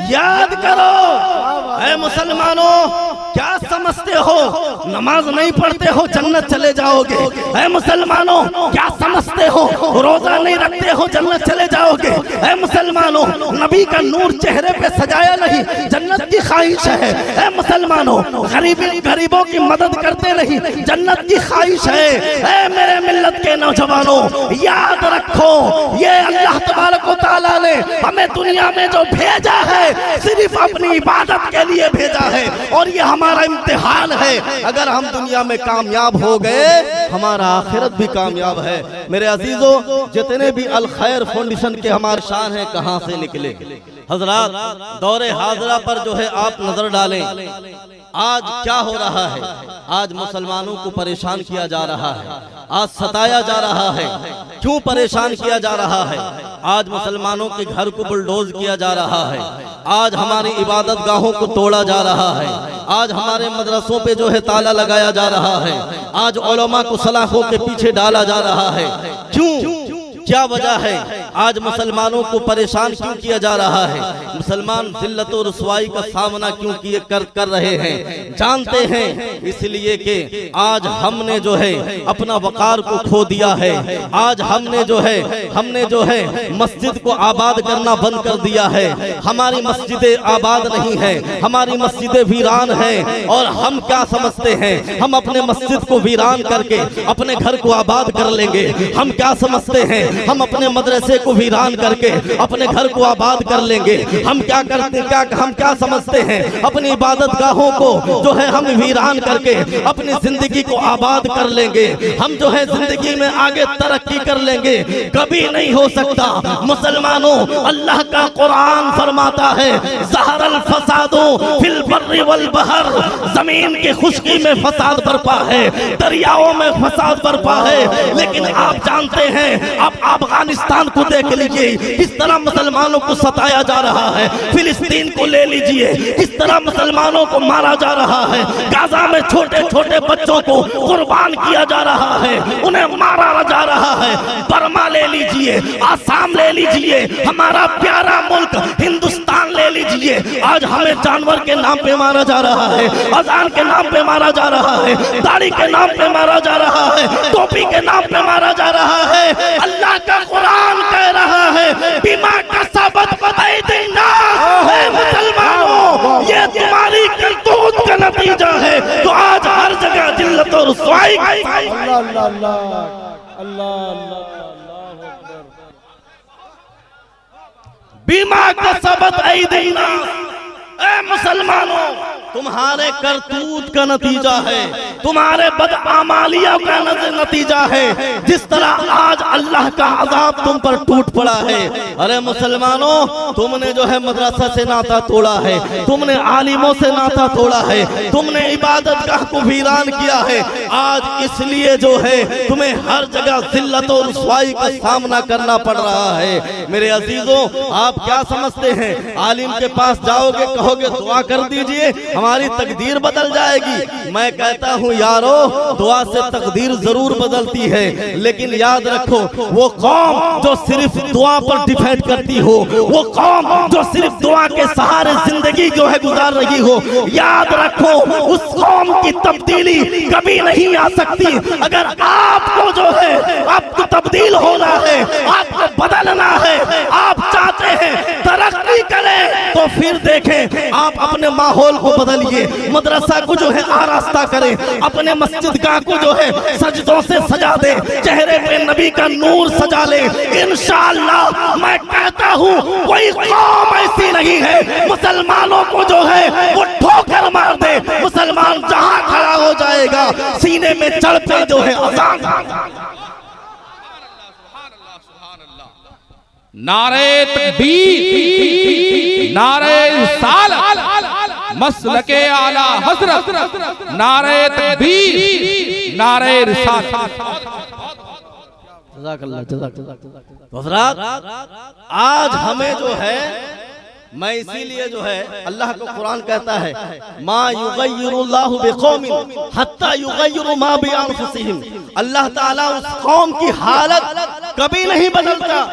یاد کرو اے مسلمانوں، کیا سمجھتے ہو نماز نہیں پڑھتے ہو جنت چلے جاؤ گے؟ اے مسلمانوں کیا سمجھتے ہو روزہ نہیں رکھتے ہو جنت چلے جاؤ گے؟ اے مسلمانوں نبی کا نور چہرے پہ سجایا نہیں جنت کی خواہش ہے؟ اے مسلمانوں غریبوں کی مدد کرتے نہیں جنت کی خواہش ہے؟ اے میرے ملت کے نوجوانوں یاد رکھو، یہ اللہ تبارک و تعالیٰ نے ہمیں دنیا میں جو بھیجا ہے صرف اپنی عبادت کے لیے بھیجا ہے، اور یہ ہمارا امتحان ہے۔ اگر ہم دنیا میں کامیاب ہو گئے ہمارا آخرت بھی کامیاب ہے۔ میرے عزیزوں جتنے بھی الخیر فاؤنڈیشن کے ہمارے شان ہیں کہاں سے نکلے؟ حضرات دور حاضرہ پر جو ہے آپ نظر ڈالیں، آج کیا ہو رہا ہے؟ آج مسلمانوں کو پریشان کیا جا رہا ہے، آج ستایا جا رہا ہے۔ کیوں پریشان کیا جا رہا ہے؟ آج مسلمانوں کے گھر کو بلڈوز کیا جا رہا ہے، آج ہماری عبادت گاہوں کو توڑا جا رہا ہے، آج ہمارے مدرسوں پہ جو ہے تالا لگایا جا رہا ہے، آج علماء کو سلاخوں کے پیچھے ڈالا جا رہا ہے۔ کیوں؟ کیا وجہ ہے؟ آج مسلمانوں کو پریشان کیوں کیا جا رہا ہے؟ مسلمان ذلت و رسوائی کا سامنا کیوں کر رہے ہیں؟ جانتے ہیں اس لیے کہ آج ہم نے جو ہے اپنا وقار کو کھو دیا ہے، آج ہم نے جو ہے مسجد کو آباد کرنا بند کر دیا ہے۔ ہماری مسجدیں آباد نہیں ہیں، ہماری مسجدیں ویران ہیں، اور ہم کیا سمجھتے ہیں ہم اپنے مسجد کو ویران کر کے اپنے گھر کو آباد کر لیں گے؟ ہم کیا سمجھتے ہیں ہم اپنے مدرسے کو ویران کر کے اپنے گھر کو آباد کر لیں گے؟ ہم کیا سمجھتے ہیں اپنی عبادت گاہوں کو جو ہے ہم ویران کر کے اپنی زندگی کو آباد کر لیں گے؟ ہم جو ہے زندگی میں آگے ترقی کر لیں گے؟ کبھی نہیں ہو سکتا۔ مسلمانوں اللہ کا قرآن فرماتا ہے ظہر الفساد فی البر والبحر، زمین کی خشکی میں فساد برپا ہے، دریاؤں میں فساد برپا ہے، لیکن آپ جانتے ہیں آپ افغانستان کو دیکھ لیجئے کس طرح مسلمانوں کو ستایا جا رہا ہے، فلسطین کو لے لیجئے کس طرح مسلمانوں کو مارا جا رہا ہے، غزہ میں چھوٹے چھوٹے بچوں کو قربان کیا جا رہا ہے، انہیں مارا جا رہا ہے۔ برما لے لیجئے، آسام لے لیجئے، ہمارا پیارا ملک ہندوستان لے لیجئے، آج ہمیں جانور کے نام پہ مارا جا رہا ہے، اذان کے نام پہ مارا جا رہا ہے، داڑھی کے نام پہ مارا جا رہا ہے، ٹوپی کے نام پہ مارا جا رہا ہے۔ اللہ کا قرآن کہہ رہا ہے بما کسبت ایدی الناس، اے مسلمانوں یہ تمہاری کرتوت کا نتیجہ ہے جو آج ہر جگہ ذلت اور رسوائی۔ اللہ اللہ اللہ اللہ اکبر۔ بما کسبت ایدی الناس، اے مسلمانوں تمہارے کرتوت کا نتیجہ ہے، تمہارے بدعمالیوں کا نتیجہ ہے، جس طرح آج اللہ کا عذاب تم پر ٹوٹ پڑا ہے۔ ارے مسلمانوں تم نے جو ہے مدرسہ سے ناتا توڑا ہے، تم نے عالموں سے ناتا توڑا ہے، تم نے عبادت گاہ کو ویران کیا ہے، آج اس لیے جو ہے تمہیں ہر جگہ ذلت و رسوائی کا سامنا کرنا پڑ رہا ہے۔ میرے عزیزوں آپ کیا سمجھتے ہیں عالم کے پاس جاؤ گے کہو گے دعا کر دیجئے ہماری تقدیر بدل جائے گی؟ میں کہتا ہوں یارو دعا سے تقدیر ضرور بدلتی ہے، لیکن یاد رکھو وہ قوم جو صرف دعا پر ڈیپینڈ کرتی ہو، وہ قوم جو صرف دعا کے سہارے زندگی جو ہے گزار رہی ہو، یاد رکھو اس قوم کی تبدیلی کبھی نہیں آ سکتی۔ اگر آپ کو جو ہے آپ کو تبدیل ہونا ہے، آپ کو بدلنا ہے، آپ چاہتے ہیں ترقی کریں تو پھر دیکھیں آپ اپنے ماحول کو بدلیے، مدرسہ کو جو ہے آراستہ کریں، اپنے مسجد گاہ کو جو ہے سجدوں سے سجا دیں، چہرے پہ نبی کا نور سجا لیں۔ انشاءاللہ میں کہتا ہوں کوئی قوم ایسی نہیں ہے مسلمانوں کو جو ہے وہ ٹھوکر مار دے، مسلمان جہاں کھڑا ہو جائے گا سینے میں چڑھ پہ جو ہے اذان۔ نعرہ تکبیر، نعرہ رسالت، مسلک اعلی حضرت، نعرہ تکبیر، نعرہ رسالت۔ جزاک اللہ جزاک اللہ۔ حضرات آج ہمیں جو ہے میں اسی لیے جو ہے اللہ کو قرآن کہتا ہے ما یغیر اللہ بقوم حتی یغیروا ما بانفسہم، اللہ تعالیٰ اس قوم کی حالت کبھی نہیں بدلتا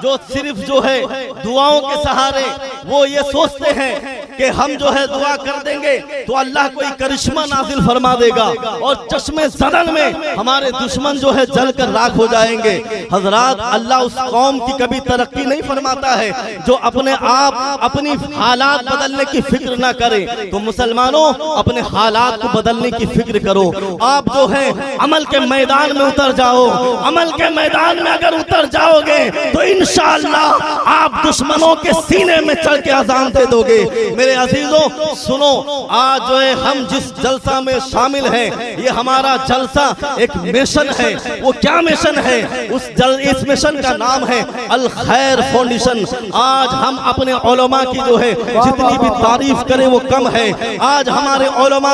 جو صرف جو ہے دعاؤں کے سہارے وہ یہ سوچتے ہیں کہ ہم جو ہے دعا کر دیں گے تو اللہ کوئی کرشمہ نازل فرما دے گا اور چشمے زدن میں ہمارے دشمن جو ہے جل کر راکھ ہو جائیں گے۔ حضرات، اللہ اس قوم کی کبھی ترقی نہیں فرماتا ہے جو اپنے آپ اپنی حالات بدلنے کی فکر نہ کرے۔ تو مسلمانوں، اپنے حالات کو بدلنے کی فکر کرو۔ آپ جو ہے عمل کے میدان میں اتر جاؤ۔ عمل کے میدان میں اگر اتر جاؤ گے تو انشاءاللہ آپ دشمنوں کے سینے میں چڑھ کے اذان دے دو گے۔ میرے عزیزوں سنو، آج جو ہے ہم جس جلسہ میں شامل ہیں، یہ ہمارا جلسہ ایک مشن ہے۔ وہ کیا مشن ہے؟ اس مشن کا نام ہے الخیر فاؤنڈیشن۔ آج ہم اپنے علماء کی جو ہے جتنی بھی تعریف کریں وہ کم ہے۔ آج ہمارے علماء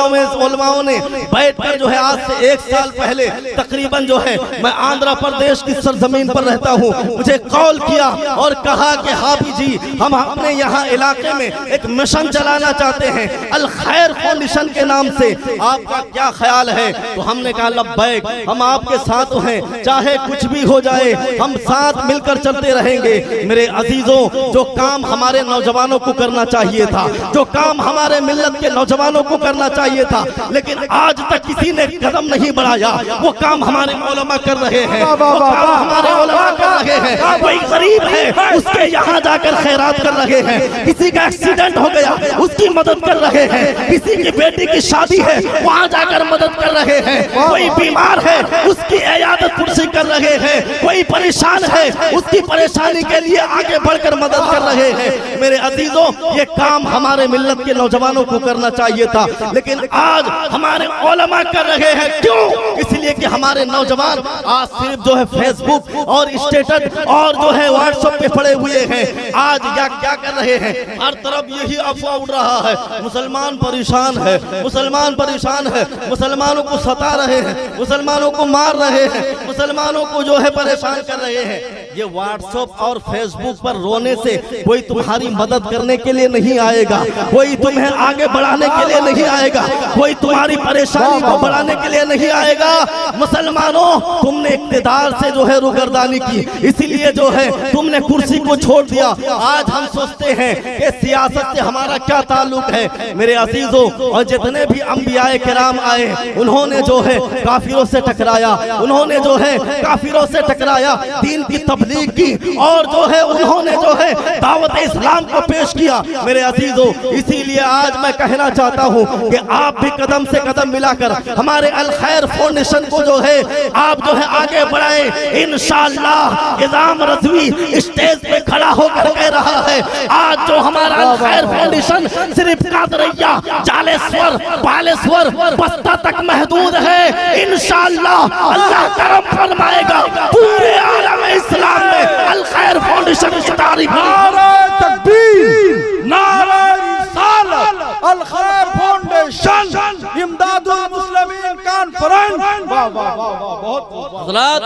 نے بیٹھ کر جو ہے آج سے 1 سال پہلے تقریباً جو ہے میں آندھرا پردیش کی سرزمین پر رہتا ہوں، مجھے کال کیا اور کہا کہ حافظ جی ہم اپنے یہاں علاقے میں ایک مشن چلانا چاہتے ہیں الخیر فاؤنڈیشن کے نام سے، آپ کا کیا خیال ہے؟ تو ہم نے کہا لبیک، ہم آپ کے ساتھ ہیں، چاہے کچھ بھی ہو جائے ہم ساتھ مل کر چلتے رہیں گے۔ میرے عزیزوں، جو کام ہمارے نوجوانوں کو کرنا چاہیے تھا، جو کام ہمارے ملت کے نوجوانوں کو کرنا چاہیے تھا، لیکن آج تک کسی نے قدم نہیں بڑھایا، وہ کام ہمارے علماء کر رہے ہیں، وہ کام ہمارے علماء کر رہے ہیں۔ کوئی غریب ہے اس کے یہاں جا کر خیرات کر رہے ہیں، کسی کا ایکسیڈنٹ ہو گیا اس کی مدد کر رہے ہیں، کسی کی بیٹی کی شادی ہے وہاں جا کر مدد کر رہے ہیں، کوئی بیمار ہے اس کی عیادت پرسی کر رہے ہیں، کوئی پریشان ہے اس کی پریشانی کے لیے آگے بڑھ کر مدد کر رہے ہیں۔ میرے عزیزوں، یہ کام ہمارے ملت کے نوجوانوں کو کرنا چاہیے تھا، لیکن آج ہمارے علماء کر رہے ہیں۔ کیوں؟ اس لیے کہ ہمارے نوجوان آج صرف جو ہے فیس بک اور اسٹیٹس اور جو ہے واٹس ایپ پہ پڑے ہوئے ہیں۔ آج کیا کر رہے ہیں؟ ہر طرف یہی افواہ اڑ رہا ہے، مسلمان پریشان ہے، مسلمان پریشان ہے، مسلمانوں کو ستا رہے ہیں، مسلمانوں کو مار رہے ہیں، مسلمانوں کو جو ہے پریشان کر رہے ہیں۔ یہ واٹس ایپ اور فیس بک پر رونے سے کوئی تمہاری مدد کرنے کے لیے نہیں آئے گا، کوئی تمہیں آگے بڑھانے کے لیے نہیں آئے گا، کوئی تمہاری پریشانی کو بڑھانے کے لیے نہیں آئے گا۔ مسلمانوں، تم نے اقتدار سے جو ہے روگردانی کی، اسی لیے جو ہے تم نے کرسی کو چھوڑ دیا۔ آج ہم سوچتے ہیں کہ سیاست سے ہمارا کیا تعلق ہے؟ میرے عزیزوں، اور جتنے بھی انبیاء کرام آئے انہوں نے جو ہے کافروں سے ٹکرایا، انہوں نے جو ہے کافروں سے ٹکرایا، دین کی تبلیغ کی اور جو ہے انہوں نے جو ہے دعوت اسلام کو پیش کیا۔ میرے عزیزوں، اسی لیے آج میں کہنا چاہتا ہوں کہ آپ بھی قدم سے قدم ملا کر ہمارے الخیر فاؤنڈیشن کو جو ہے آپ جو ہے آگے بڑھائیں۔ انشاءاللہ نظام رضوی اسٹیج پہ کھڑا ہو کر کہہ رہا ہے آج جو ہمارا الخیر فاؤنڈیشن صرف قادریہ، جالسور، بالسور، بستہ تک محدود ہے، انشاءاللہ اللہ کرم فرمائے گا پورے عالم اسلام میں الخیر فاؤنڈیشن کی تعریف۔ نعرہ تکبیر، نعرہ رسالت، الخیر فاؤنڈیشن، امداد المسلمین کانفرنس۔ واہ واہ واہ واہ، بہت حضرات،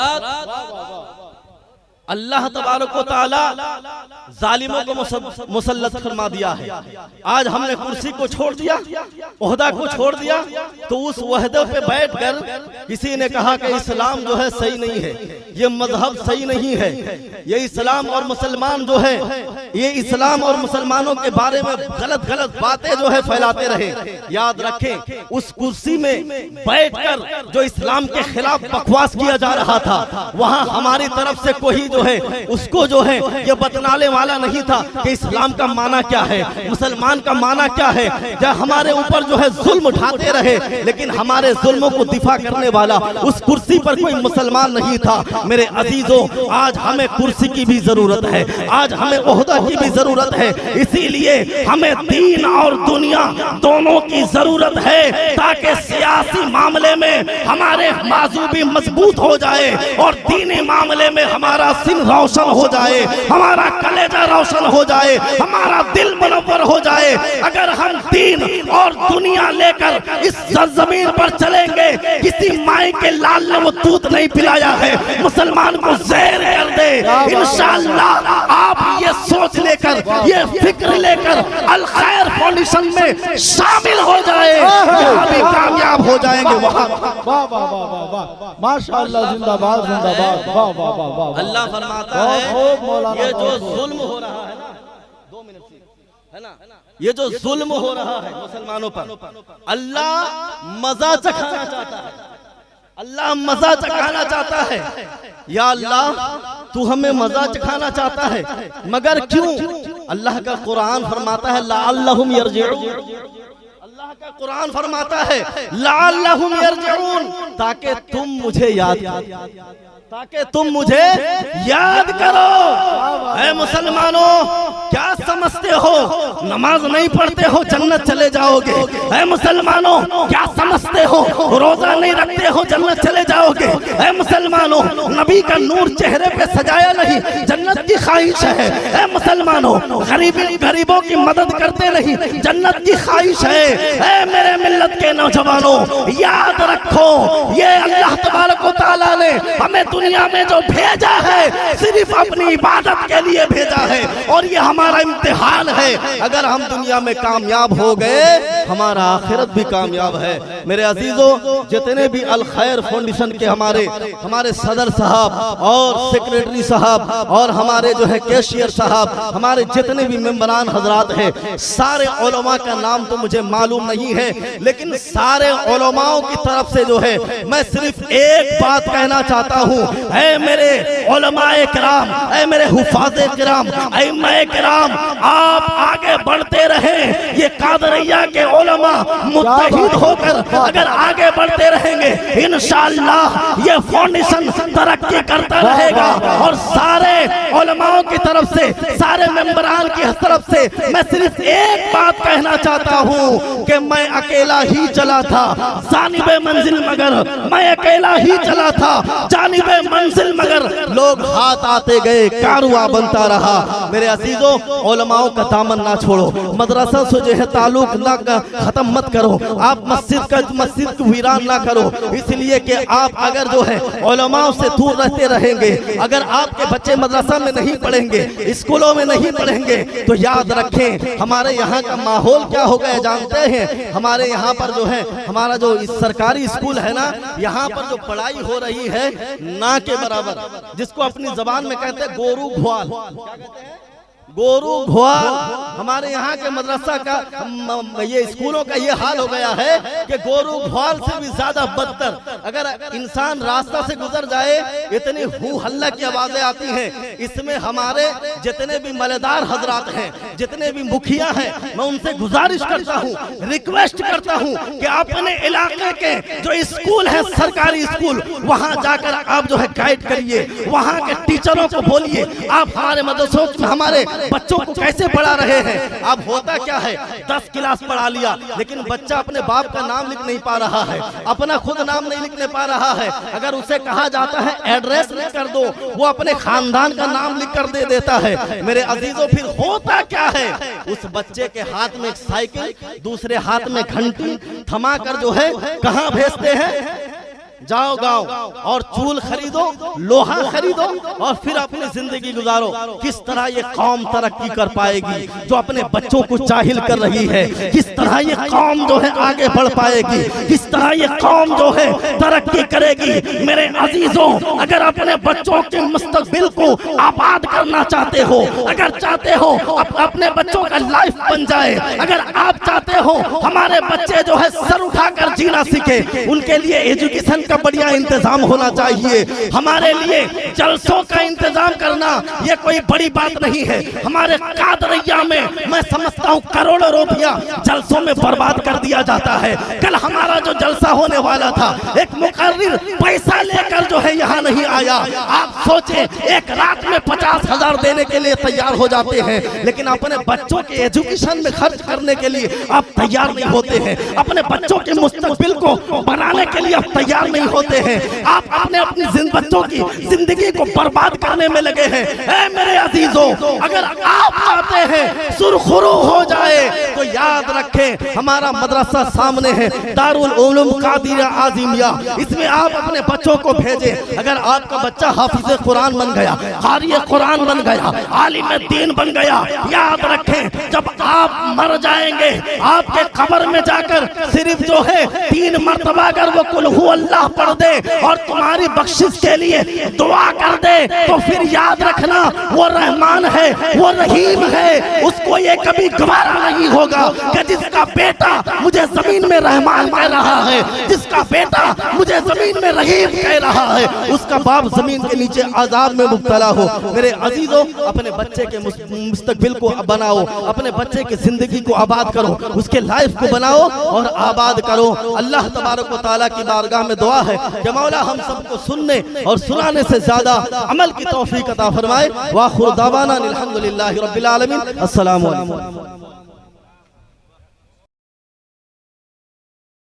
اللہ تبارک و تعالی ظالموں کو مسلط فرما دیا ہے۔ آج ہم نے کرسی کو چھوڑ دیا، عہدہ کو چھوڑ دیا، تو اس عہدے پہ بیٹھ کر کسی نے کہا کہ اسلام جو ہے صحیح نہیں ہے، یہ مذہب صحیح نہیں ہے، یہ اسلام اور مسلمان جو ہے یہ اسلام اور مسلمانوں کے بارے میں غلط باتیں جو ہے پھیلاتے رہے۔ یاد رکھیں، اس کرسی میں بیٹھ کر جو اسلام کے خلاف بکواس کیا جا رہا تھا، وہاں ہماری طرف سے کوئی جو ہے اس کو جو ہے یہ بتلانے والا نہیں تھا کہ اسلام کا معنی کیا ہے، مسلمان کا معنی کیا ہے۔ جب ہمارے اوپر جو ہے ظلم اٹھاتے رہے، لیکن ہمارے ظلموں کو دفاع کرنے والا اس کرسی پر کوئی مسلمان نہیں تھا۔ میرے عزیزوں، آج ہمیں کرسی کی بھی ضرورت ہے، آج ہمیں عہدہ کی بھی ضرورت ہے، اسی لیے ہمیں دین اور دنیا دونوں کی ضرورت ہے تاکہ سیاسی معاملے میں ہمارے بازو بھی مضبوط ہو جائے اور دینی معاملے میں ہمارا سن روشن ہو جائے، ہمارا کلیجہ روشن ہو جائے، ہمارا دل منور ہو جائے۔ اگر ہم دین اور دنیا لے کر اس سرزمین پر چلیں گے، کسی مائیں کے لال نے وہ دودھ نہیں پلایا ہے مسلمان کو زہر کر دے۔ انشاءاللہ آپ یہ سوچ لے کر، یہ فکر لے کر الخیر فاؤنڈیشن میں شامل ہو جائے۔ جہاں بھی کامیاب ہو جائیں گے وہاں. واہ واہ واہ واہ واہ ماشاءاللہ زندہ باد زندہ باد واہ واہ واہ واہ. اللہ فرماتا ہے یہ جو ظلم ہو رہا ہے نا 2 منٹ ہے نا یہ جو ظلم ہو رہا ہے مسلمانوں پر اللہ مزہ چکھانا چاہتا ہے. اللہ مزہ چکھانا چاہتا ہے. یا اللہ تو ہمیں مزہ چکھانا چاہتا ہے مگر کیوں؟ اللہ کا قرآن فرماتا ہے لعلہم یرجعون. اللہ کا قرآن فرماتا ہے لعلہم یرجعون تاکہ تم مجھے یاد کرو، تاکہ تم مجھے یاد کرو. اے مسلمانوں کیا سمجھتے ہو نماز نہیں پڑھتے ہو جنت چلے جاؤ گے؟ اے مسلمانوں کیا سمجھتے ہو روزہ نہیں رکھتے ہو جنت چلے جاؤ گے؟ اے مسلمانوں نبی کا نور چہرے پہ سجایا نہیں جنت کی خواہش ہے. اے مسلمانوں غریبوں کی مدد کرتے نہیں جنت کی خواہش ہے. اے میرے ملت کے نوجوانوں یاد رکھو یہ اللہ تبارک و تعالیٰ نے ہمیں دنیا میں جو بھیجا ہے صرف اپنی عبادت کے لیے بھیجا ہے اور یہ ہمارا امتحان ہے. اگر ہم دنیا میں کامیاب ہو گئے ہمارا آخرت بھی کامیاب ہے. میرے عزیزوں جتنے بھی الخیر فاؤنڈیشن کے ہمارے صدر صاحب اور سیکریٹری صاحب اور ہمارے جو ہے کیشیئر صاحب ہمارے جتنے بھی ممبران حضرات ہیں سارے علماء کا نام تو مجھے معلوم نہیں ہے لیکن سارے علماء کی طرف سے جو ہے میں صرف ایک بات کہنا چاہتا ہوں. اے میرے علماء کرام اے میرے حفاظ کرام ائمہ کرام آپ آگے بڑھتے رہیں. یہ قادریہ کے علماء متحد ہو کر اگر آگے بڑھتے رہیں گے انشاءاللہ یہ فاؤنڈیشن ترقی کرتا رہے گا اور سارے علماء کی طرف سے سارے ممبران کی طرف سے میں صرف ایک بات کہنا چاہتا ہوں کہ میں اکیلا ہی چلا تھا جانب منزل مگر میں اکیلا ہی چلا تھا جانب منزل مگر لوگ ہاتھ آتے گئے کارواں بنتا رہا. میرے عزیزوں علماء کا دامن نہ چھوڑو مدرسہ سے جو ہے تعلق نہ ختم مت کرو. آپ مسجد کو ویران نہ کرو اس لیے کہ آپ اگر جو ہے علماء سے دور رہتے رہیں گے اگر آپ کے بچے مدرسہ میں نہیں پڑھیں گے اسکولوں میں نہیں پڑھیں گے تو یاد رکھیں ہمارے یہاں کا ماحول کیا ہو گیا جانتے ہیں. ہمارے یہاں پر جو ہے ہمارا جو سرکاری اسکول ہے نا یہاں پر جو پڑھائی ہو رہی ہے نہ کے برابر جس کو اپنی زبان میں کہتے ہیں گورو گھوال. کیا کہتے ہیں گورو گھوال. ہمارے یہاں کے مدرسہ کا یہ اسکولوں کا یہ حال ہو گیا ہے کہ گورو گھوال سے بھی زیادہ بدتر. اگر انسان راستہ سے گزر جائے اتنی ہو ہلہ کی آوازیں آتی ہیں. اس میں ہمارے جتنے بھی مالدار حضرات ہیں جتنے بھی مکھیا ہیں میں ان سے گزارش کرتا ہوں ریکویسٹ کرتا ہوں کہ اپنے علاقے کے جو اسکول ہیں سرکاری اسکول وہاں جا کر آپ جو ہے گائیڈ کریے. وہاں کے ٹیچروں کو بولیے آپ ہمارے مدرسوں میں ہمارے بچوں کو کیسے پڑھا رہے ہیں. اب ہوتا کیا ہے 10 کلاس پڑھا لیا لیکن بچہ اپنے باپ کا نام لکھ نہیں پا رہا ہے اپنا خود نام نہیں لکھنے پا رہا ہے. اگر اسے کہا جاتا ہے ایڈریس لکھ کر دو وہ اپنے خاندان کا نام لکھ کر دے دیتا ہے. میرے عزیزوں پھر ہوتا کیا ہے اس بچے کے ہاتھ میں ایک سائیکل دوسرے ہاتھ میں گھنٹی تھما کر جو ہے کہاں بھیجتے ہیں جاؤ گاؤں اور چول خریدو لوہا خریدو اور پھر اپنی زندگی گزارو. کس طرح یہ قوم ترقی کر پائے گی جو اپنے بچوں کو جاہل کر رہی ہے؟ کس طرح یہ قوم جو ہے آگے بڑھ پائے گی؟ کس طرح یہ قوم جو ہے ترقی کرے گی؟ میرے عزیزوں اگر اپنے بچوں کے مستقبل کو آباد کرنا چاہتے ہو اگر چاہتے ہو اپنے بچوں کا لائف بن جائے اگر آپ چاہتے ہو ہمارے بچے جو ہے سر اٹھا کر جینا سیکھے ان کے لیے ایجوکیشن کا بڑھیا انتظام ہونا چاہیے. ہمارے لیے جلسوں کا انتظام کرنا یہ کوئی بڑی بات نہیں ہے. ہمارے قادریہ میں سمجھتا ہوں کروڑوں روپیہ جلسوں میں برباد کر دیا جاتا ہے. کل ہمارا جو جلسہ ہونے والا تھا ایک مقرر پیسہ لے کر جو ہے یہاں نہیں آیا. آپ سوچیں ایک رات میں 50,000 دینے کے لیے تیار ہو جاتے ہیں لیکن اپنے بچوں کے ایجوکیشن میں خرچ کرنے کے لیے آپ تیار نہیں ہوتے ہیں. اپنے بچوں کے مستقبل کو بنانے کے لیے آپ تیار نہیں ہوتے ہیں. آپ اپنی بچوں کی زندگی کو برباد کرنے میں لگے ہیں. اے میرے عزیزوں اگر آپ چاہتے ہیں سرخرو ہو جائے تو یاد رکھیں رکھیں. ہمارا مدرسہ سامنے ہے, دارالعلوم قادریہ اعظمیہ, اس میں آپ اپنے بچوں کو بھیجیں. اگر آپ کا بچہ حافظ قرآن بن گیا, قاری قرآن بن گیا, عالم دین بن گیا, یاد رکھیں جب آپ مر جائیں گے, آپ کے قبر میں جا کر صرف جو ہے 3 مرتبہ اگر وہ قل ہو اللہ پڑھ دے اور تمہاری بخشش کے لیے دعا کر دے, تو پھر یاد رکھنا وہ رحمان ہے, وہ رحیم ہے. اس کو یہ کبھی گوارا نہیں ہوگا کہ جس کا بیٹا مجھے زمین میں رحمان کہہ رہا ہے, جس کا بیٹا مجھے زمین میں رحیم کہہ رہا ہے, اس کا باپ زمین کے نیچے عذاب میں مبتلا ہو. میرے عزیزوں, اپنے بچے کے مستقبل کو بناؤ, اپنے بچے کی زندگی کو آباد کرو, اس کے لائف کو بناؤ اور آباد کرو. اللہ تبارک و تعالیٰ کی بارگاہ میں دعا ہے کہ مولا ہم سب کو سننے اور سنانے سے زیادہ عمل کی توفیق عطا فرمائے. وآخر دعوانا الحمدللہ رب العالمین. السلام علیکم.